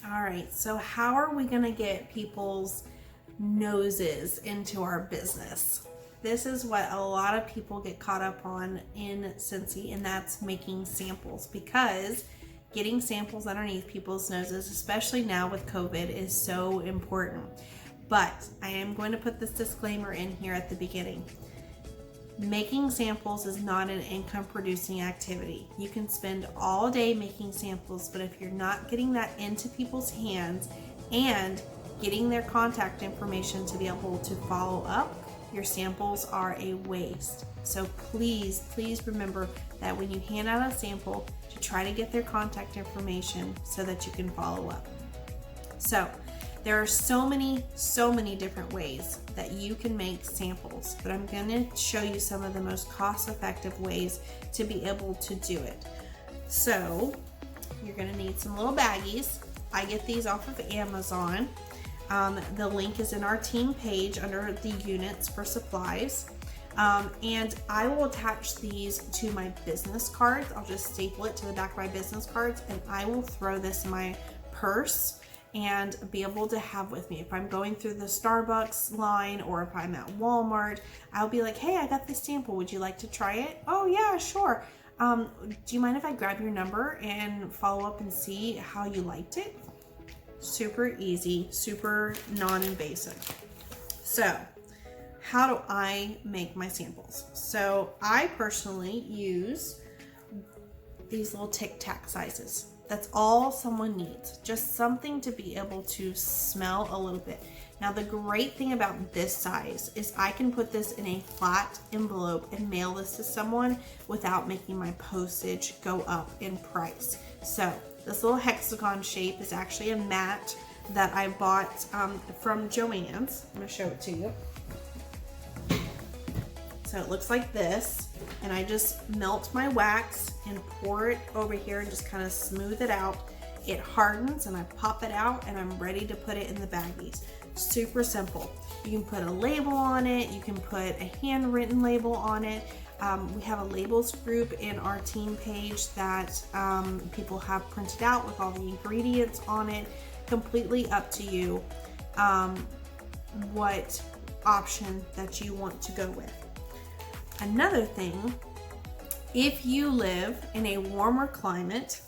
All right, so how are we gonna get people's noses into our business? This is what a lot of people get caught up on in Scentsy, and that's making samples, because getting samples underneath people's noses, especially now with COVID, is so important. But I am going to put this disclaimer in here at the beginning. Making samples is not an income producing activity. You can spend all day making samples, but if you're not getting that into people's hands and getting their contact information to be able to follow up, your samples are a waste. So please remember that when you hand out a sample, to try to get their contact information so that you can follow up. So there are so many different ways that you can make samples, but I'm going to show you some of the most cost-effective ways to be able to do it. So you're going to need some little baggies. I get these off of Amazon. The link is in our team page under the units for supplies. And I will attach these to my business cards. I'll just staple it to the back of my business cards, and I will throw this in my purse and be able to have with me. If I'm going through the Starbucks line or if I'm at Walmart, I'll be like, hey, I got this sample. Would you like to try it? Oh yeah, sure. Do you mind if I grab your number and follow up and see how you liked it? Super easy, super non-invasive. So how do I make my samples? So I personally use these little Tic Tac sizes. That's all someone needs, just something to be able to smell a little bit. Now the great thing about this size is I can put this in a flat envelope and mail this to someone without making my postage go up in price. So this little hexagon shape is actually a mat that I bought from Joann's. I'm gonna show it to you. So it looks like this, and I just melt my wax and pour it over here and just kind of smooth it out. It hardens and I pop it out and I'm ready to put it in the baggies. Super simple. You can put a label on it, you can put a handwritten label on it. We have a labels group in our team page that people have printed out with all the ingredients on it. Completely up to you what option that you want to go with. Another thing, if you live in a warmer climate,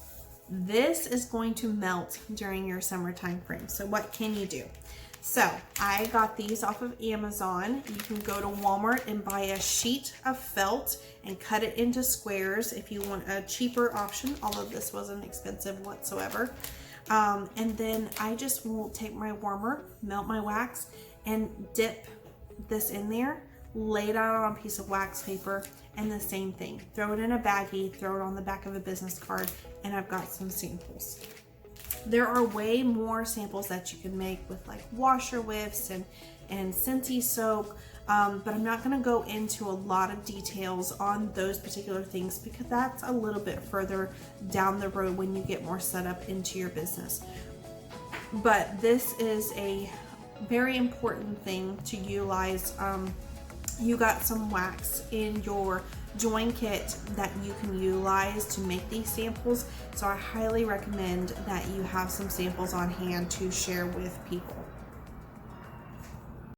this is going to melt during your summer time frame. So what can you do? So I got these off of Amazon. You can go to Walmart and buy a sheet of felt and cut it into squares if you want a cheaper option, although this wasn't expensive whatsoever. And then I just will take my warmer, melt my wax, and dip this in there, lay it out on a piece of wax paper, and the same thing. Throw it in a baggie, throw it on the back of a business card, and I've got some samples. There are way more samples that you can make with like washer whiffs and Scentsy soap, but I'm not going to go into a lot of details on those particular things because that's a little bit further down the road when you get more set up into your business. But this is a very important thing to utilize. You got some wax in your join kit that you can utilize to make these samples, so I highly recommend that you have some samples on hand to share with people.